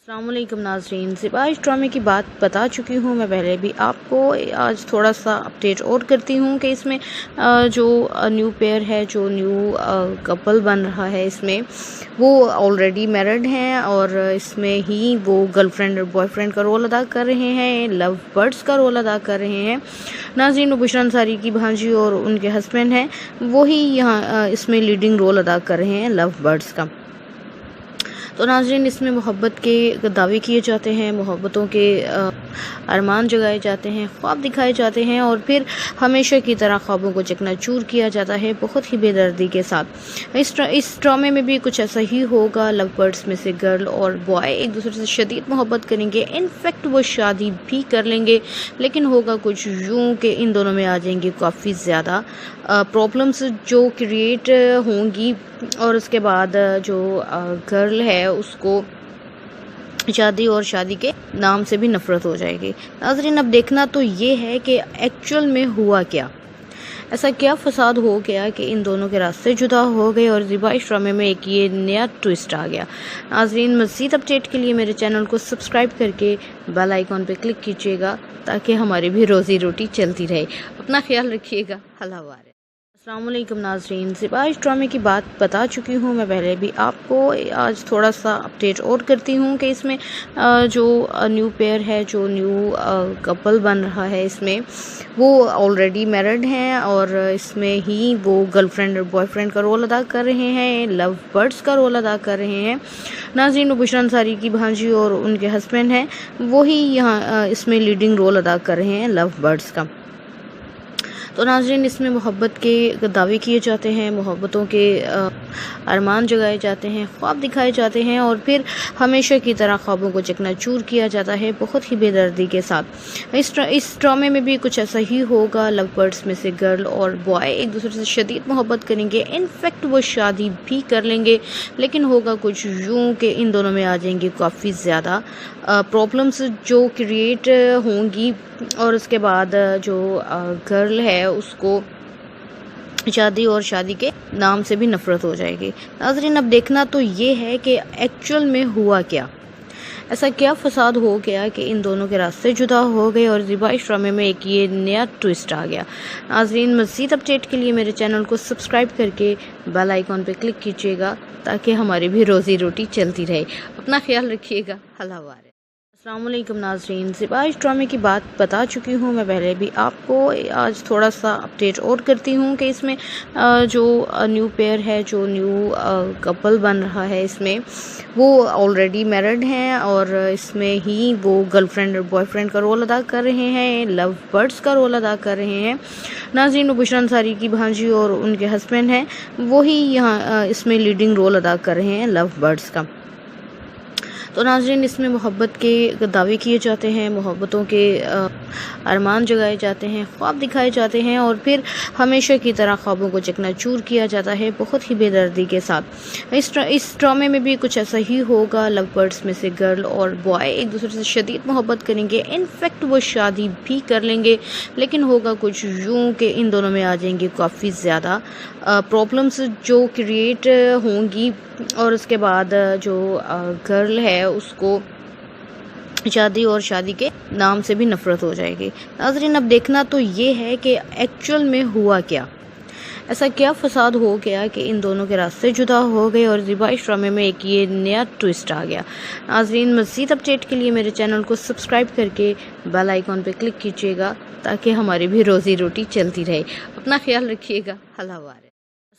السلام علیکم ناظرین، زیبائش ڈرامے کی بات بتا چکی ہوں میں پہلے بھی آپ کو۔ آج تھوڑا سا اپڈیٹ اور کرتی ہوں کہ اس میں جو نیو پیئر ہے، جو نیو کپل بن رہا ہے، اس میں وہ آلریڈی میرڈ ہیں اور اس میں ہی وہ گرل فرینڈ اور بوائے فرینڈ کا رول ادا کر رہے ہیں، لو برڈس کا رول ادا کر رہے ہیں۔ ناظرین، وہ بشرا انصاری کی بھانجی اور ان کے ہسبینڈ ہیں، وہی یہاں اس میں لیڈنگ رول ادا کر رہے ہیں لو برڈس کا۔ تو ناظرین، اس میں محبت کے دعوے کیے جاتے ہیں، محبتوں کے ارمان جگائے جاتے ہیں، خواب دکھائے جاتے ہیں اور پھر ہمیشہ کی طرح خوابوں کو چکنا چور کیا جاتا ہے بہت ہی بے دردی کے ساتھ۔ اس ڈرامے میں بھی کچھ ایسا ہی ہوگا۔ لو برڈس میں سے گرل اور بوائے ایک دوسرے سے شدید محبت کریں گے، انفیکٹ وہ شادی بھی کر لیں گے، لیکن ہوگا کچھ یوں کہ ان دونوں میں آ جائیں گی کافی زیادہ پرابلمس جو کریٹ ہوں گی، اور اس کے بعد جو گرل ہے اس کو شادی اور شادی کے نام سے بھی نفرت ہو جائے گی۔ ناظرین، اب دیکھنا تو یہ ہے کہ ایکچول میں ہوا کیا، ایسا کیا فساد ہو گیا کہ ان دونوں کے راستے جدا ہو گئے اور زیبائش ڈرامے میں ایک یہ نیا ٹوئسٹ آ گیا۔ ناظرین، مزید اپڈیٹ کے لیے میرے چینل کو سبسکرائب کر کے بیل آئیکن پہ کلک کیجیے گا تاکہ ہماری بھی روزی روٹی چلتی رہے۔ اپنا خیال رکھیے گا۔ اللہ حافظ۔ السلام علیکم ناظرین، زیبائش ڈرامے کی بات بتا چکی ہوں میں پہلے بھی آپ کو۔ آج تھوڑا سا اپڈیٹ اور کرتی ہوں کہ اس میں جو نیو پیئر ہے، جو نیو کپل بن رہا ہے، اس میں وہ آلریڈی میرڈ ہیں اور اس میں ہی وہ گرل فرینڈ اور بوائے فرینڈ کا رول ادا کر رہے ہیں، لو برڈس کا رول ادا کر رہے ہیں۔ ناظرین، وہ بشرا انصاری کی بھانجی اور ان کے ہسبینڈ ہیں، وہی یہاں اس میں لیڈنگ رول ادا کر رہے ہیں لو برڈس کا۔ تو ناظرین، اس میں محبت کے دعوے کیے جاتے ہیں، محبتوں کے ارمان جگائے جاتے ہیں، خواب دکھائے جاتے ہیں اور پھر ہمیشہ کی طرح خوابوں کو چکنا چور کیا جاتا ہے بہت ہی بے دردی کے ساتھ۔ اس ڈرامے میں بھی کچھ ایسا ہی ہوگا۔ لو برڈس میں سے گرل اور بوائے ایک دوسرے سے شدید محبت کریں گے، انفیکٹ وہ شادی بھی کر لیں گے، لیکن ہوگا کچھ یوں کہ ان دونوں میں آ جائیں گی کافی زیادہ پرابلمس جو کریٹ ہوں گی، اور اس کے بعد جو گرل ہے اس کو شادی اور شادی کے نام سے بھی نفرت ہو جائے گی۔ ناظرین، اب دیکھنا تو یہ ہے کہ ایکچول میں ہوا کیا، ایسا کیا فساد ہو گیا کہ ان دونوں کے راستے جدا ہو گئے اور زیبائش ڈرامے میں ایک یہ نیا ٹوئسٹ آ گیا۔ ناظرین، مزید اپڈیٹ کے لیے میرے چینل کو سبسکرائب کر کے بیل آئیکن پہ کلک کیجیے گا تاکہ ہماری بھی روزی روٹی چلتی رہے۔ اپنا خیال رکھیے گا۔ اللہ حافظ۔ السلام علیکم ناظرین، زیبائش ڈرامے کی بات بتا چکی ہوں میں پہلے بھی آپ کو۔ آج تھوڑا سا اپڈیٹ اور کرتی ہوں کہ اس میں جو نیو پیئر ہے، جو نیو کپل بن رہا ہے، اس میں وہ آلریڈی میرڈ ہیں اور اس میں ہی وہ گرل فرینڈ اور بوائے فرینڈ کا رول ادا کر رہے ہیں، لو برڈس کا رول ادا کر رہے ہیں۔ ناظرین، وہ بشرا انصاری کی بھانجی اور ان کے ہسبینڈ ہیں، وہی یہاں اس میں لیڈنگ رول ادا کر رہے ہیں لو برڈس کا۔ تو ناظرین، اس میں محبت کے دعوے کیے جاتے ہیں، محبتوں کے ارمان جگائے جاتے ہیں، خواب دکھائے جاتے ہیں اور پھر ہمیشہ کی طرح خوابوں کو چکنا چور کیا جاتا ہے بہت ہی بے دردی کے ساتھ۔ اس ڈرامے میں بھی کچھ ایسا ہی ہوگا۔ لو برڈس میں سے گرل اور بوائے ایک دوسرے سے شدید محبت کریں گے، انفیکٹ وہ شادی بھی کر لیں گے، لیکن ہوگا کچھ یوں کہ ان دونوں میں آ جائیں گی کافی زیادہ پرابلمس جو کریٹ ہوں گی، اور اس کے بعد جو گرل ہے اس کو شادی اور شادی کے نام سے بھی نفرت ہو جائے گی۔ ناظرین، اب دیکھنا تو یہ ہے کہ ایکچول میں ہوا کیا، ایسا کیا فساد ہو گیا کہ ان دونوں کے راستے جدا ہو گئے اور زیبائش ڈرامے میں ایک یہ نیا ٹوئسٹ آ گیا۔ ناظرین، مزید اپڈیٹ کے لیے میرے چینل کو سبسکرائب کر کے بیل آئیکن پہ کلک کیجیے گا تاکہ ہماری بھی روزی روٹی چلتی رہے۔ اپنا خیال رکھیے گا۔ اللہ حافظ۔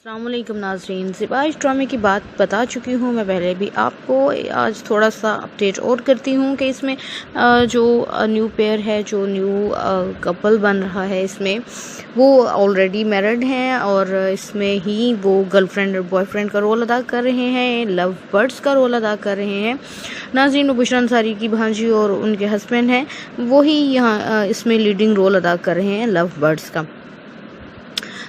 السلام علیکم ناظرین، زیبائش ڈرامے کی بات بتا چکی ہوں میں پہلے بھی آپ کو۔ آج تھوڑا سا اپڈیٹ اور کرتی ہوں کہ اس میں جو نیو پیئر ہے، جو نیو کپل بن رہا ہے، اس میں وہ آلریڈی میرڈ ہیں اور اس میں ہی وہ گرل فرینڈ اور بوائے فرینڈ کا رول ادا کر رہے ہیں، لو برڈس کا رول ادا کر رہے ہیں۔ ناظرین، وہ بشرا انصاری کی بھانجی اور ان کے ہسبینڈ ہیں، وہی یہاں اس میں لیڈنگ رول ادا کر رہے ہیں لو برڈس کا۔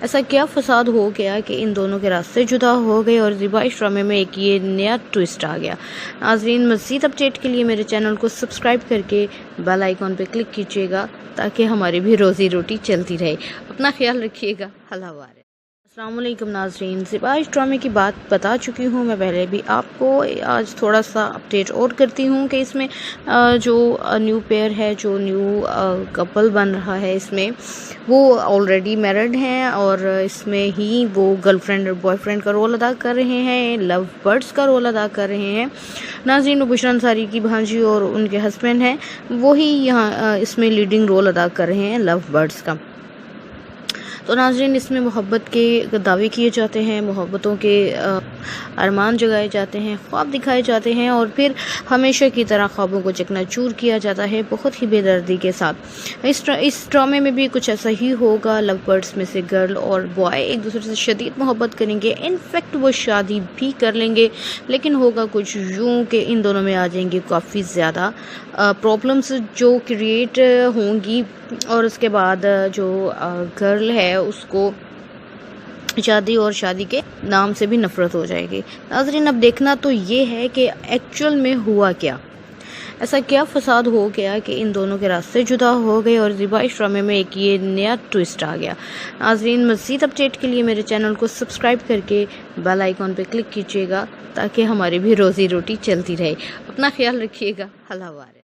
ایسا کیا فساد ہو گیا کہ ان دونوں کے راستے جدا ہو گئے اور زیبا اس ڈرامے میں ایک یہ نیا ٹویسٹ آ گیا۔ ناظرین، مزید اپڈیٹ کے لیے میرے چینل کو سبسکرائب کر کے بیل آئیکن پہ کلک کیجیے گا تاکہ ہماری بھی روزی روٹی چلتی رہے۔ اپنا خیال رکھیے گا۔ اللہ حافظ۔ السلام علیکم ناظرین، زیبا اس ڈرامے کی بات بتا چکی ہوں میں پہلے بھی آپ کو، آج تھوڑا سا اپڈیٹ اور کرتی ہوں کہ اس میں جو نیو پیئر ہے، جو نیو کپل بن رہا ہے، اس میں وہ آلریڈی میرڈ ہیں اور اس میں ہی وہ گرل فرینڈ اور بوائے فرینڈ کا رول ادا کر رہے ہیں، لو برڈس کا رول ادا کر رہے ہیں۔ ناظرین، وہ بشرا انصاری کی بھانجی اور ان کے ہسبینڈ ہیں، وہی یہاں اس میں لیڈنگ رول ادا کر رہے ہیں لو برڈس کا۔ تو ناظرین، اس میں محبت کے دعوے کیے جاتے ہیں، محبتوں کے ارمان جگائے جاتے ہیں، خواب دکھائے جاتے ہیں اور پھر ہمیشہ کی طرح خوابوں کو چکنا چور کیا جاتا ہے بہت ہی بے دردی کے ساتھ۔ اس ڈرامے میں بھی کچھ ایسا ہی ہوگا۔ لو برڈس میں سے گرل اور بوائے ایک دوسرے سے شدید محبت کریں گے، انفیکٹ وہ شادی بھی کر لیں گے، لیکن ہوگا کچھ یوں کہ ان دونوں میں آ جائیں گے کافی زیادہ پرابلمس جو کریٹ ہوں گی، اور اس کے بعد جو گرل ہے اس کو شادی اور شادی کے نام سے بھی نفرت ہو جائے گی۔ ناظرین، اب دیکھنا تو یہ ہے کہ ایکچوئل میں ہوا کیا، ایسا کیا فساد ہو گیا کہ ان دونوں کے راستے جدا ہو گئے اور زیبا اس ڈرامے میں ایک یہ نیا ٹویسٹ آ گیا۔ ناظرین، مزید اپڈیٹ کے لیے میرے چینل کو سبسکرائب کر کے بیل آئیکن پہ کلک کیجیے گا تاکہ ہماری بھی روزی روٹی چلتی رہے۔ اپنا خیال رکھیے گا۔ اللہ حافظ۔